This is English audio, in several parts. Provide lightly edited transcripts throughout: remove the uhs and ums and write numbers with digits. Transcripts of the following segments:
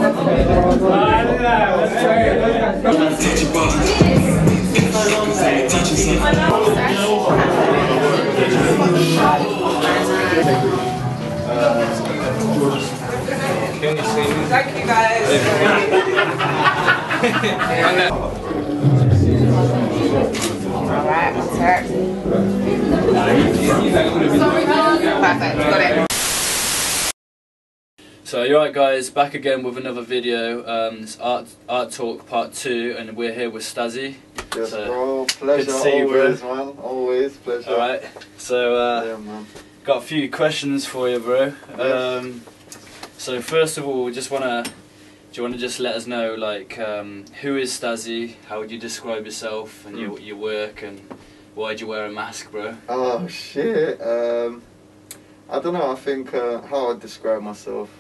Thank you guys. Alright, what's her? Perfect, got it. So you're right guys, back again with another video. It's Art Talk Part 2 and we're here with Stazzy. Yes, so, bro, pleasure always, man, always pleasure. Alright, so yeah, man. Got a few questions for you, bro. Yes. So first of all, do you want to just let us know, like, who is Stazzy? How would you describe yourself and your work, and why do you wear a mask, bro? Oh shit. I don't know. I think how I'd describe myself,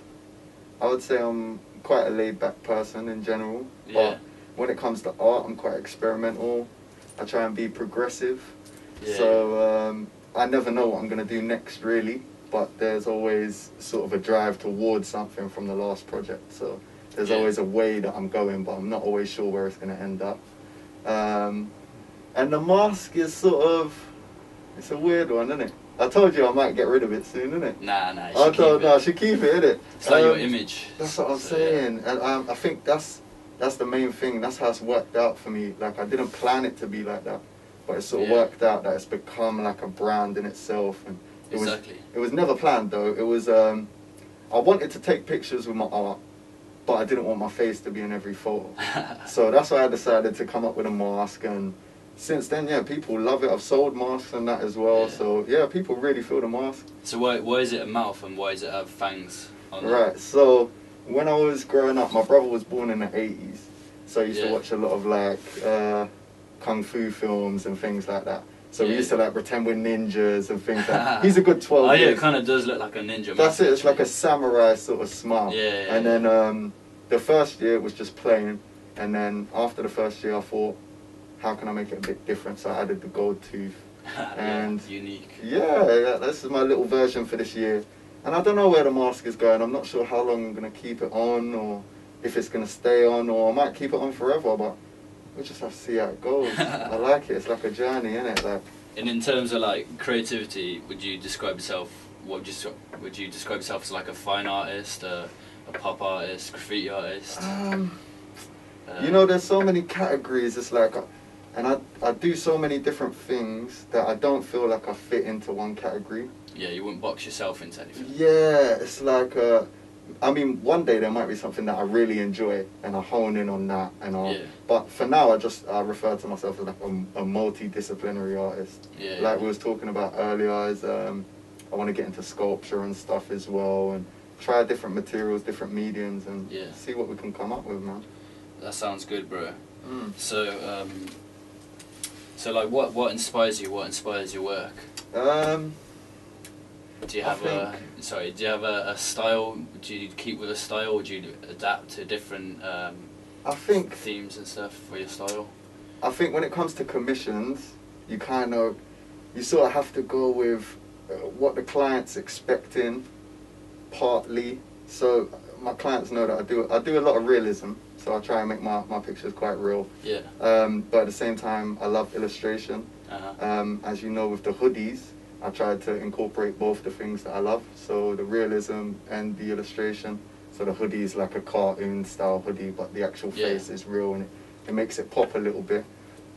I would say I'm quite a laid-back person in general. Yeah. But when it comes to art, I'm quite experimental. I try and be progressive. Yeah. So I never know what I'm gonna do next, really. But there's always sort of a drive towards something from the last project. So there's always a way that I'm going, but I'm not always sure where it's going to end up. And the mask is sort of, it's a weird one, isn't it? I told you I might get rid of it soon, isn't it? Nah, I should keep it, innit? It's like your image. That's what I'm saying. Yeah. And I think that's the main thing. That's how it's worked out for me. Like, I didn't plan it to be like that, but it sort of worked out that it's become like a brand in itself. And it was never planned though. It was, I wanted to take pictures with my art, but I didn't want my face to be in every photo. So that's why I decided to come up with a mask, and since then, yeah, people love it. I've sold masks and that as well. Yeah. So yeah, people really feel the mask. So why is it a mouth and why does it have fangs on it? Right, so when I was growing up, my brother was born in the 80s. So I used to watch a lot of like Kung Fu films and things like that. So we used to like pretend we're ninjas and things like that. He's a good 12 years. Oh yeah, it kind of does look like a ninja. That's it, it's like a samurai sort of smile. Yeah. And then the first year was just plain, and then after the first year I thought, how can I make it a bit different? So I added the gold tooth. And unique. Yeah, this is my little version for this year. And I don't know where the mask is going. I'm not sure how long I'm going to keep it on, or if it's going to stay on, or I might keep it on forever, but we'll just have to see how it goes. I like it. It's like a journey, isn't it? Like. And in terms of like creativity, would you describe yourself? Would you describe yourself as like a fine artist, a pop artist, graffiti artist? You know, there's so many categories. It's like, and I do so many different things that I don't feel like I fit into one category. Yeah, you wouldn't box yourself into anything. Yeah, it's like. I mean, one day there might be something that I really enjoy, and I hone in on that, and but for now, I refer to myself as like a multidisciplinary artist. Yeah. Like we was talking about earlier, is I want to get into sculpture and stuff as well, and try different materials, different mediums, and see what we can come up with, man. That sounds good, bro. So, so like, what inspires you? What inspires your work? Do you have a style? Do you keep with a style, or do you adapt to different themes and stuff for your style? I think when it comes to commissions, you sort of have to go with what the client's expecting, partly. So my clients know that I do a lot of realism, so I try and make my pictures quite real. Yeah. But at the same time, I love illustration. As you know, with the hoodies, I tried to incorporate both the things that I love, so the realism and the illustration. So the hoodie is like a cartoon style hoodie, but the actual face is real, and it makes it pop a little bit.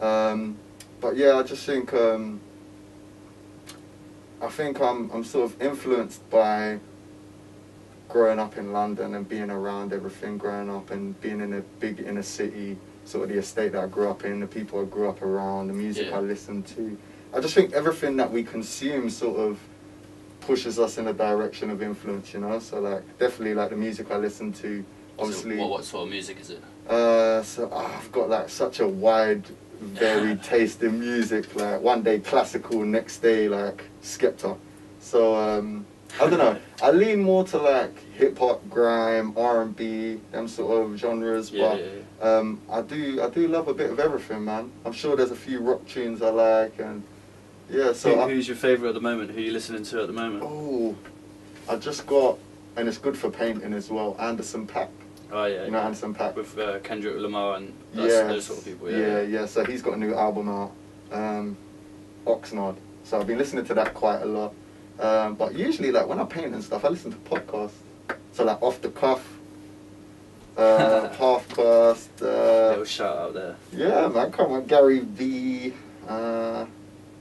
But yeah, I just think I'm sort of influenced by growing up in London and being around everything, growing up and being in a big inner city, sort of the estate that I grew up in, the people I grew up around, the music I listened to. I just think everything that we consume sort of pushes us in a direction of influence, you know? So like, definitely like the music I listen to, obviously. So what sort of music is it? So I've got like such a wide, varied taste in music. Like one day classical, next day like Skepta. So I don't know. I lean more to like hip hop, grime, R&B, them sort of genres. But I do love a bit of everything, man. I'm sure there's a few rock tunes I like, and yeah. So who's your favourite at the moment? Who are you listening to at the moment? Oh, I just got, and it's good for painting as well, Anderson .Paak. Oh yeah. You know Anderson .Paak? With Kendrick Lamar and Yes. those sort of people. Yeah. So he's got a new album out, Oxnard. So I've been listening to that quite a lot. But usually, like when I paint and stuff, I listen to podcasts. So like Off the Cuff, Halfcast. Little shout out there. Yeah, man, come on, Gary V.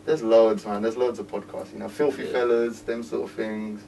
There's loads, man. There's loads of podcasts. You know, Filthy Fellas, them sort of things.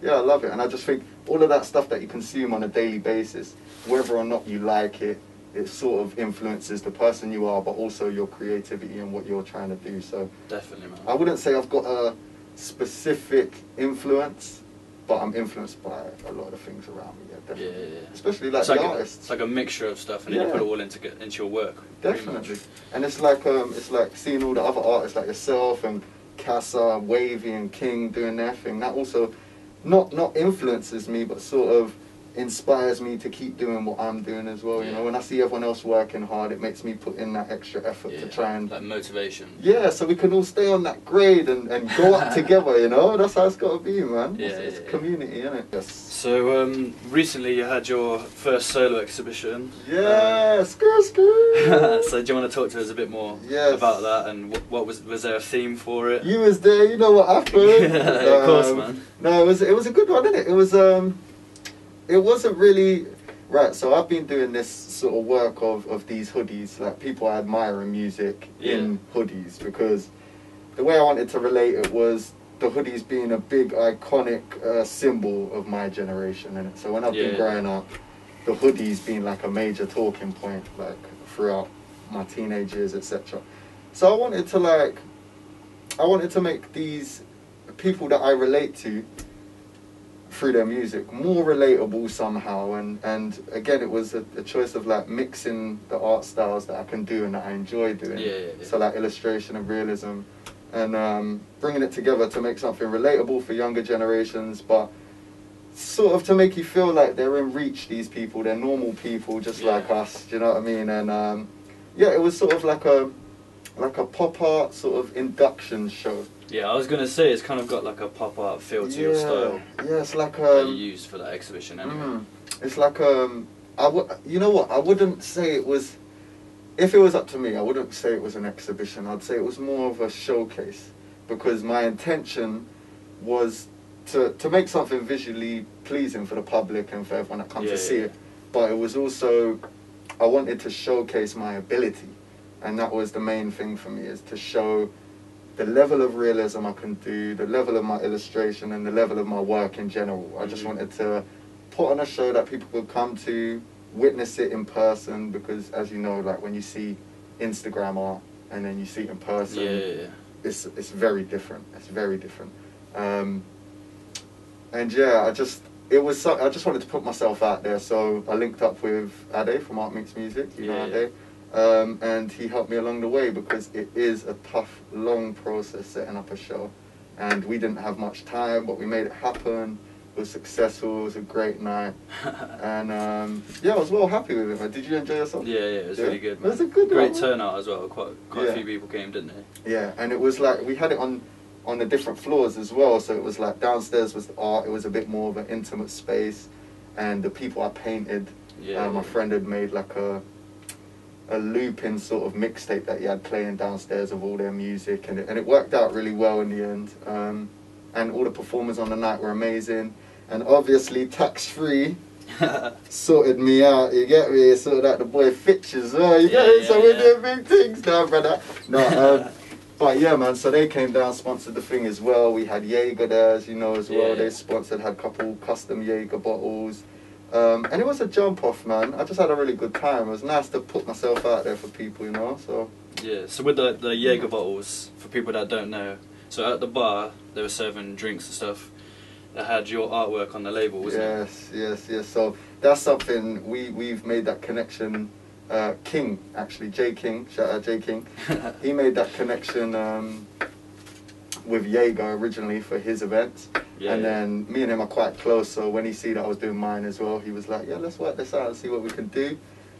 Yeah, I love it, and I just think all of that stuff that you consume on a daily basis, whether or not you like it, it sort of influences the person you are, but also your creativity and what you're trying to do. So Definitely, man. I wouldn't say I've got a specific influence, but I'm influenced by a lot of the things around me. Yeah, definitely. Yeah. Especially like It's the like artists. it's like a mixture of stuff, and then you put it all into your work. pretty much. Definitely. And it's like seeing all the other artists like yourself and Casa, Wavy and King doing their thing. That also not influences me, but sort of inspires me to keep doing what I'm doing as well. You know, when I see everyone else working hard, it makes me put in that extra effort to try and like motivation. Yeah, so we can all stay on that grade and go up together. You know, that's how it's got to be, man. It's a community, isn't it? Yes. So recently you had your first solo exhibition. Yeah, screw. So do you want to talk to us a bit more Yes. about that, and what was there a theme for it? You was there, you know what happened. Of course, man. No, it was a good one, didn't it? It wasn't really right. So I've been doing this sort of work of these hoodies, like people I admire in music in hoodies, because the way I wanted to relate it was the hoodies being a big iconic symbol of my generation, and so when I've been growing up, the hoodies being like a major talking point, like throughout my teenage years, etc. So I wanted to make these people that I relate to through their music more relatable somehow, and again it was a choice of like mixing the art styles that I can do and that I enjoy doing. So like illustration and realism, and bringing it together to make something relatable for younger generations, but sort of to make you feel like they're in reach. These people, they're normal people just like us, do you know what I mean? And it was sort of like a pop art sort of induction show. Yeah, I was gonna say it's kind of got like a pop art feel to your style. Yeah, it's like that you used for that exhibition anyway. It's like you know what? I wouldn't say it was. If it was up to me, I wouldn't say it was an exhibition. I'd say it was more of a showcase, because my intention was to make something visually pleasing for the public and for everyone that comes to see it. But it was also, I wanted to showcase my ability, and that was the main thing for me, is to show the level of realism I can do, the level of my illustration, and the level of my work in general. I just wanted to put on a show that people could come to, witness it in person, because as you know, like when you see Instagram art and then you see it in person, it's very different. It's very different. And yeah, I just wanted to put myself out there, so I linked up with Ade from Art Meets Music, you know Ade. And he helped me along the way, because it is a tough, long process setting up a show, and we didn't have much time, but we made it happen. It was successful. It was a great night, and I was well happy with it. Did you enjoy yourself? Yeah, it was really good. It was a good great one, turnout as well. Quite a few people came, didn't they? Yeah, and it was like we had it on the different floors as well. So it was like downstairs was the art. It was a bit more of an intimate space, and the people I painted. My friend had made like a looping sort of mixtape that he had playing downstairs of all their music, and it worked out really well in the end. And all the performers on the night were amazing, and obviously Tax Free sorted me out. You get me? Sorted out the boy Fitch as well. You get me? So we're doing big things now, brother. No, but yeah, man. So they came down, sponsored the thing as well. We had Jaeger there, as you know, as well. They sponsored, had a couple custom Jaeger bottles. And it was a jump off, man. I just had a really good time. It was nice to put myself out there for people, you know. So yeah. So with the Jaeger bottles, for people that don't know, so at the bar they were serving drinks and stuff. They had your artwork on the label, wasn't it? Yes. So that's something we've made that connection. King, actually, J King. Shout out J King. He made that connection with Jaeger originally for his events. And then me and him are quite close, so when he see that I was doing mine as well, he was like, yeah, let's work this out and see what we can do.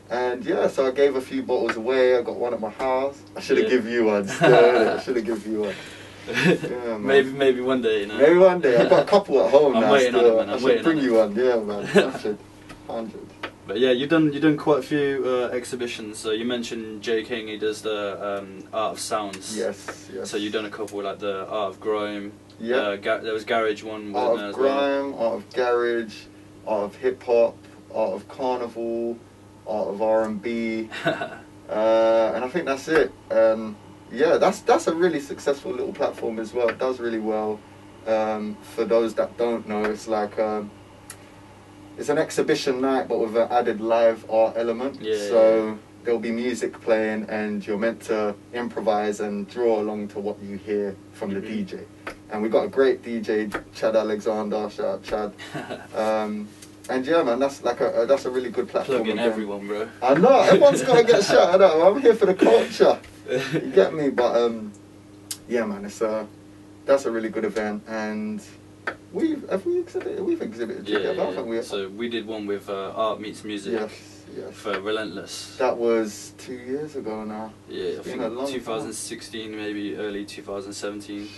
And yeah, so I gave a few bottles away. I got one at my house. I should have given you one still. I should have given you one. Yeah, maybe one day, you know. Maybe one day. I've got a couple at home I'm now waiting still. on it, man. I should bring you one. Yeah, man. 100. But yeah, you've done quite a few exhibitions. So you mentioned Jay King. He does the Art of Sounds. Yes, yes. So you've done a couple like the Art of Grime. Yeah. There was Garage one. Art Wasn't there of as well? Grime, Art of Garage, Art of Hip Hop, Art of Carnival, Art of R&B, and I think that's it. Yeah, that's a really successful little platform as well. It does really well. For those that don't know, it's like it's an exhibition night, but with an added live art element. Yeah. So there'll be music playing, and you're meant to improvise and draw along to what you hear from the DJ. And we got a great DJ, Chad Alexander. Shout out Chad. And yeah, man, that's like that's a really good platform. Plug in everyone, bro. I know, everyone's got to get shouted out. I'm here for the culture. You get me? But yeah, man, that's a really good event, and we've exhibited together, haven't we? So we did one with Art Meets Music. Yes. For Relentless. That was 2 years ago now. Yeah, I think been a long 2016, maybe early 2017.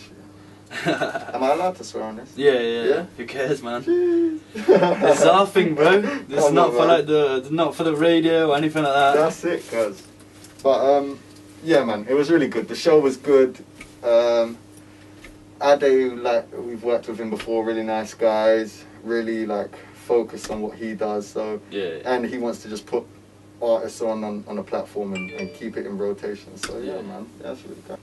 Am I allowed to swear on this? Yeah. Who cares, man? Jeez. This is our thing, bro. This is not for like not for the radio or anything like that. That's it, cuz. But yeah, man, it was really good. The show was good. Ade, like, we've worked with him before. Really nice guys. Really like focused on what he does. So Yeah. and he wants to just put artists on a platform and keep it in rotation. So yeah, man, that's really good.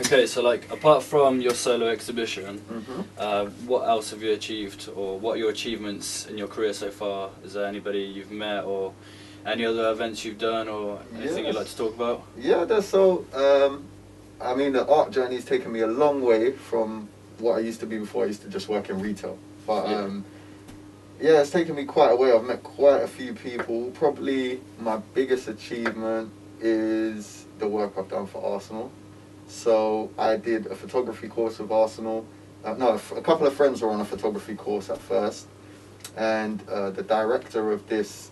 Okay, so like apart from your solo exhibition, Mm-hmm. what else have you achieved, or what are your achievements in your career so far? Is there anybody you've met, or any other events you've done, or anything you'd like to talk about? Yeah, I mean, the art journey's taken me a long way from what I used to be before. I used to just work in retail. But yeah, it's taken me quite a way. I've met quite a few people. Probably my biggest achievement is the work I've done for Arsenal. So I did a photography course with Arsenal. No, a couple of friends were on a photography course at first, and the director of this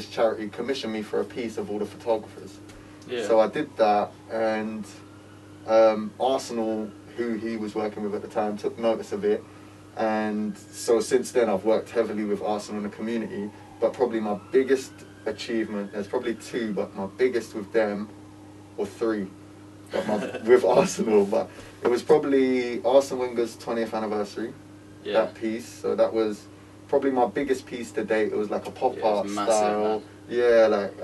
charity commissioned me for a piece of all the photographers. Yeah. So I did that, and Arsenal, who he was working with at the time, took notice of it, and so since then I've worked heavily with Arsenal in the community. But probably my biggest achievement, there's probably two, but my biggest with them, or three, but with Arsenal, but it was probably Arsene Wenger's 20th anniversary, that piece. So that was probably my biggest piece to date. It was like a pop art style. Man. Yeah, like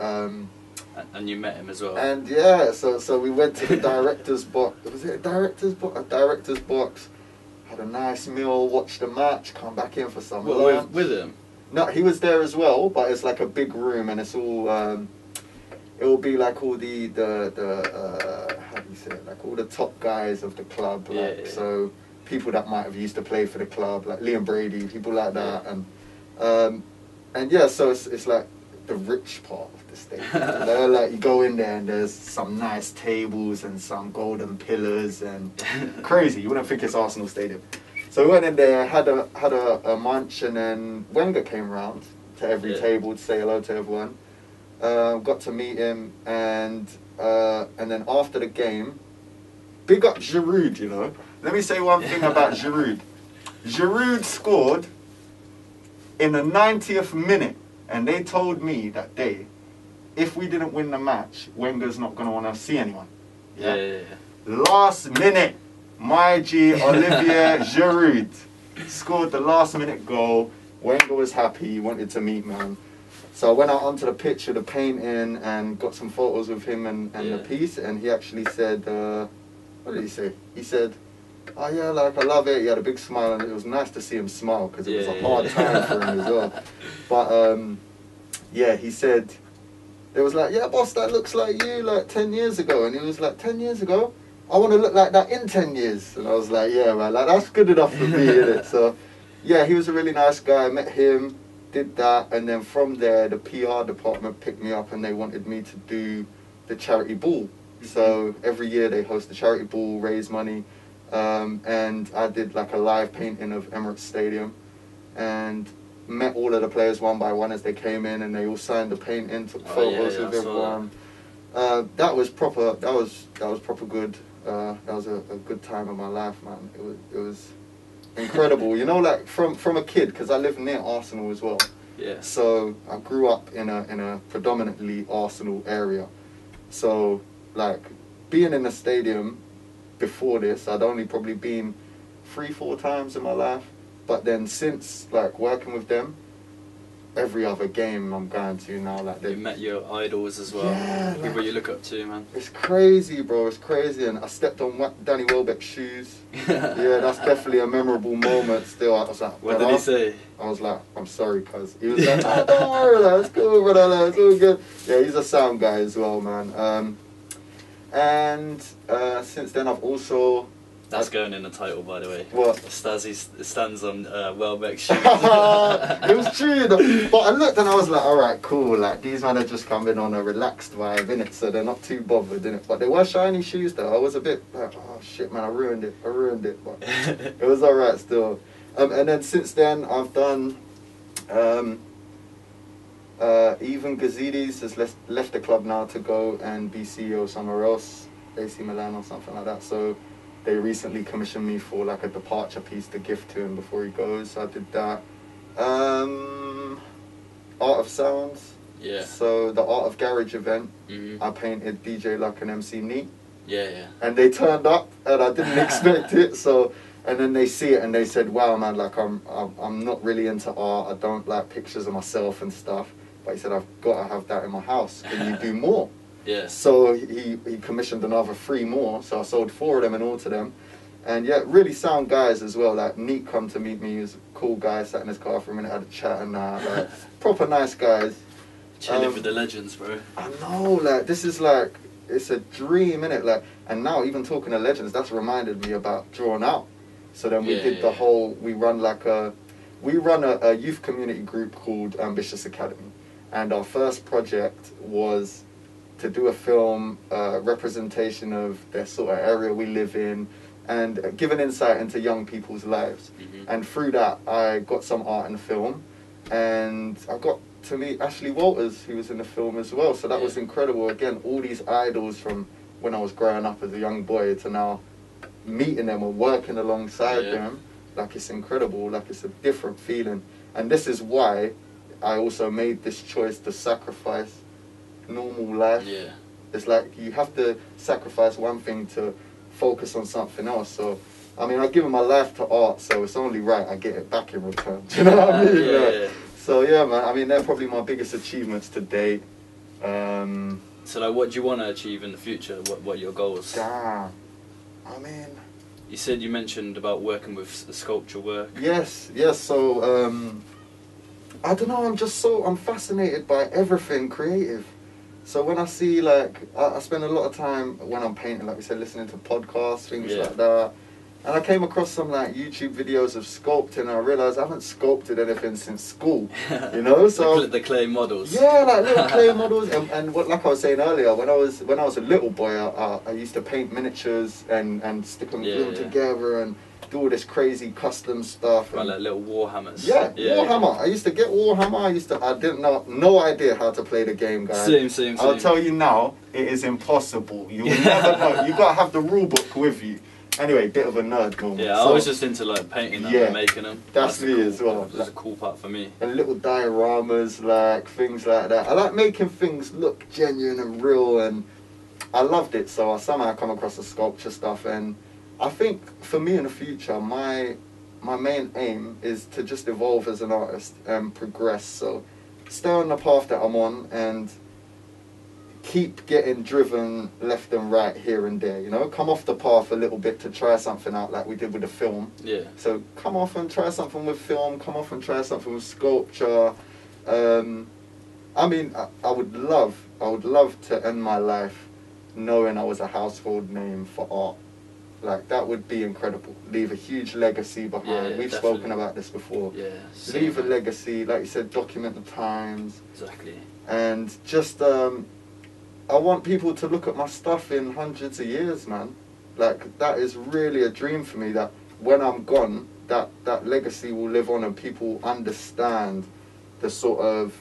and you met him as well. and yeah, so we went to the director's box. Was it a director's box? A director's box. Had a nice meal, watched the match, come back in for some lunch. With him? No, he was there as well, but it's like a big room, and it's all it will be like all the how do you say it? Like all the top guys of the club, like so people that might have used to play for the club, like Liam Brady, people like that, and yeah, so it's like the rich part of the stadium. They're like, you go in there and there's some nice tables and some golden pillars and crazy. You wouldn't think it's Arsenal Stadium. So we went in there, had a munch, and then Wenger came round to every table to say hello to everyone. Got to meet him, and then after the game, big up Giroud, you know. Let me say one thing about Giroud. Giroud scored in the 90th minute, and they told me that day, if we didn't win the match, Wenger's not going to want to see anyone. Yeah. Last minute, my G, Olivier Giroud scored the last minute goal. Wenger was happy, he wanted to meet man. So I went out onto the pitch with the painting and got some photos with him and the piece, and he actually said, what did he say? He said, oh yeah, like I love it. He had a big smile, and it was nice to see him smile because it was a hard time for him as well. But yeah, he said, it was like, yeah, boss, that looks like you like 10 years ago. And he was like, 10 years ago? I want to look like that in 10 years. And I was like, yeah, man, like that's good enough for me, innit? So yeah, he was a really nice guy. I met him, did that, and then from there, the PR department picked me up and they wanted me to do the charity ball. So every year they host the charity ball, raise money, and I did like a live painting of Emirates Stadium, and met all of the players one by one as they came in, and they all signed the painting, took photos with everyone. That was proper. That was proper good. That was a good time of my life, man. It was incredible. You know, like from a kid, because I live near Arsenal as well. Yeah. So I grew up in a predominantly Arsenal area. So like being in the stadium before this, I'd only probably been 3-4 times in my life. But then since like working with them, every other game I'm going to now. Like You met your idols as well. Yeah, People like- you look up to, man. It's crazy, bro. It's crazy. And I stepped on Danny Welbeck's shoes. Yeah, that's definitely a memorable moment. Still, I was like, What did he say? I was like, I'm sorry, cuz. He was like, oh, don't worry, like, it's cool, brother, like, it's all good. Yeah, he's a sound guy as well, man. And since then, I've also... That's going in the title, by the way. What? Stazzy stands on Welbeck's shoes. It was true, though. But I looked and I was like, alright, cool, like, these men are just coming on a relaxed vibe, innit, so they're not too bothered, innit. But they were shiny shoes, though. I was a bit like, oh, shit, man, I ruined it, but it was alright still. And then since then, I've done... even Gazidis has left the club now to go and be CEO somewhere else, AC Milan or something like that. So they recently commissioned me for like a departure piece to gift to him before he goes. So I did that. Art of Sounds. Yeah. So the Art of Garage event, Mhm. I painted DJ Luck and MC Neat. Yeah, yeah. And they turned up, and I didn't expect it. So, and then they see it, and they said, "Wow, man! Like I'm not really into art. I don't like pictures of myself and stuff." But he said, "I've got to have that in my house. Can you do more?" Yeah. So he commissioned another 3 more. So I sold 4 of them in all to them. And yeah, really sound guys as well. Like Neat come to meet me. He was a cool guy. Sat in his car for a minute, had a chat, and like proper nice guys. Chilling with the legends, bro. I know, like this is like it's a dream, innit? Like, and now even talking to legends, that's reminded me about Drawn Out. So then we did the whole. We run a youth community group called Ambitious Academy, and our first project was to do a film representation of the sort of area we live in, and give an insight into young people's lives. Mhm. And through that, I got some art in the film, and I got to meet Ashley Walters, who was in the film as well. So that was incredible. Again, all these idols from when I was growing up as a young boy to now meeting them and working alongside them. Like, it's incredible. Like, it's a different feeling. And this is why I also made this choice to sacrifice normal life. Yeah. It's like you have to sacrifice one thing to focus on something else. So, I mean, I give my life to art, so it's only right I get it back in return. Do you know what I mean? Yeah. So yeah, man. I mean, they're probably my biggest achievements to date. So like, what do you want to achieve in the future? What are your goals? Damn. I mean. You said you mentioned about working with sculpture work. Yes. So I don't know. I'm fascinated by everything creative. So when I see like I spend a lot of time when I'm painting, like we said, listening to podcasts, things like that. And I came across some like YouTube videos of sculpting, and I realised I haven't sculpted anything since school, you know. So the clay models. yeah, like little clay models, and what, like I was saying earlier, when I was a little boy, I used to paint miniatures and stick them glue together and do all this crazy custom stuff. Right, like little Warhammers. Yeah, Warhammer. I used to get Warhammer. I didn't know, no idea how to play the game, guys. Same. I'll tell you now, it is impossible. You'll never know. You gotta have the rule book with you. Anyway, bit of a nerd moment. Yeah, I was just into like painting them and making them. That's me as well. That's a cool part for me. And little dioramas, like things like that. I like making things look genuine and real, and I loved it. So I somehow come across the sculpture stuff, and I think for me in the future, my main aim is to just evolve as an artist and progress. So stay on the path that I'm on and keep getting driven left and right here and there, you know, come off the path a little bit to try something out like we did with the film. Yeah. So come off and try something with film, come off and try something with sculpture. I mean, I would love to end my life knowing I was a household name for art. Like, that would be incredible. Leave a huge legacy behind. Yeah, We've definitely. spoken about this before. Yeah. Leave a legacy, like you said, document the times. Exactly. And just, I want people to look at my stuff in hundreds of years, man. Like, that is really a dream for me, that when I'm gone, that legacy will live on and people understand the sort of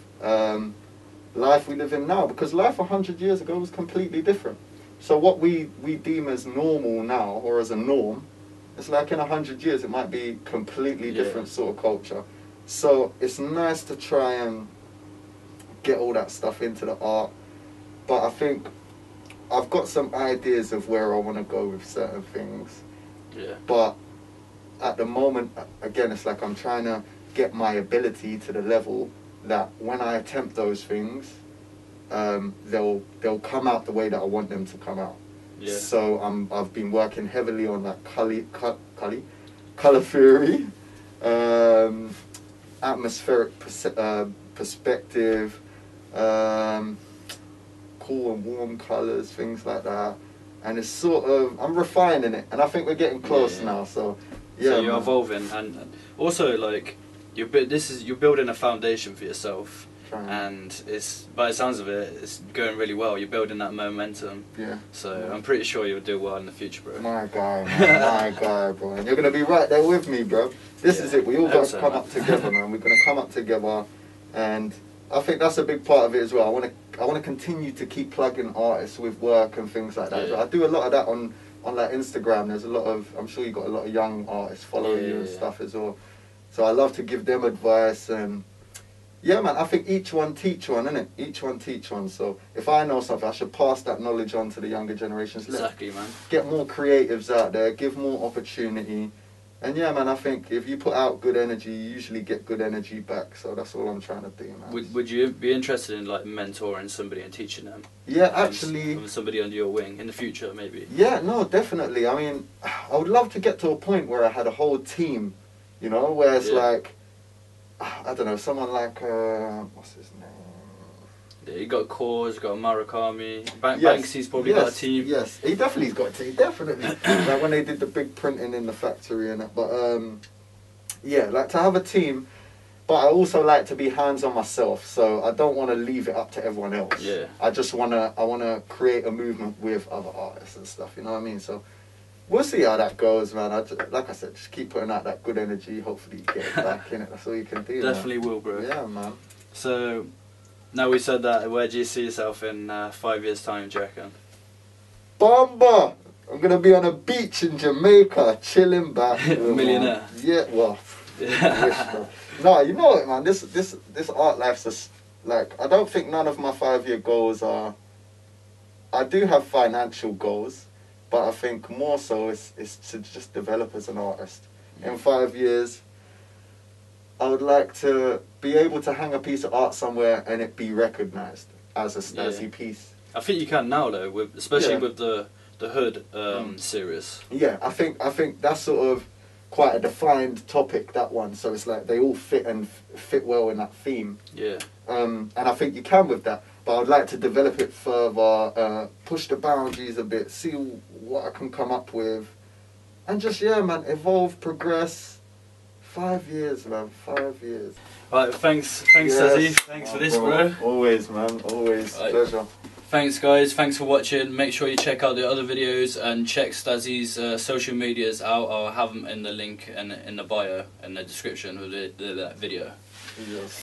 life we live in now. Because life 100 years ago was completely different. So what we deem as normal now, or as a norm, it's like in 100 years it might be completely different sort of culture. So it's nice to try and get all that stuff into the art, but I think I've got some ideas of where I want to go with certain things. Yeah. But at the moment, again, it's like I'm trying to get my ability to the level that when I attempt those things, they'll come out the way that I want them to come out. Yeah. So I've been working heavily on that color theory, atmospheric perspective, cool and warm colors, things like that. And it's sort of, I'm refining it, and I think we're getting close now. So yeah, so you're man. evolving, and also like you're building a foundation for yourself. And it's, by the sounds of it, it's going really well. You're building that momentum. Yeah. So I'm pretty sure you'll do well in the future, bro. My guy, man. My guy, bro. And you're gonna be right there with me, bro. This is it. We all got to come up together, man. We're gonna come up together, and I think that's a big part of it as well. I want to continue to keep plugging artists with work and things like that. Yeah. I do a lot of that on like Instagram. There's a lot of, I'm sure you got a lot of young artists following you and stuff as well. So I love to give them advice, and yeah, man, I think each one teach one, innit? Each one teach one. So if I know something, I should pass that knowledge on to the younger generations. Exactly, man. Get more creatives out there, give more opportunity. And yeah, man, I think if you put out good energy, you usually get good energy back. So that's all I'm trying to do, man. Would you be interested in like mentoring somebody and teaching them? Yeah, actually. Having somebody under your wing in the future, maybe? Yeah, no, definitely. I mean, I would love to get to a point where I had a whole team, you know, where it's like, I don't know, someone like, what's his name? Yeah, you got Cause, you got Murakami. Banksy's probably got a team. Yes, he definitely's got a team, definitely. Like when they did the big printing in the factory and that. But yeah, like to have a team, but I also like to be hands on myself. So I don't want to leave it up to everyone else. Yeah. I want to create a movement with other artists and stuff. You know what I mean? So we'll see how that goes, man. Like I said, just keep putting out that good energy. Hopefully, you get it back in it. That's all you can do. Definitely man. will, bro. Yeah, man. So, now we said that, where do you see yourself in 5 years' time, do you reckon? Bomba! I'm gonna be on a beach in Jamaica, chilling back. Millionaire. Yeah, well. Yeah. No, you know what, man. This art life's just like, I don't think none of my 5-year goals are. I do have financial goals, but I think more so is to just develop as an artist. In 5 years, I would like to be able to hang a piece of art somewhere and it be recognised as a Stazzy piece. I think you can now, though, especially with the Hood series. Yeah, I think that's sort of quite a defined topic, that one. So it's like they all fit well in that theme. Yeah. And I think you can with that. But I'd like to develop it further, push the boundaries a bit, see what I can come up with, and just man, evolve, progress. 5 years, man. 5 years. Right, thanks, Stazzy. Thanks for this, bro. Always, man. Always. Right. Pleasure. Thanks, guys. Thanks for watching. Make sure you check out the other videos and check Stazzy's social medias out. I'll have them in the link in the bio and the description of that video. Yes.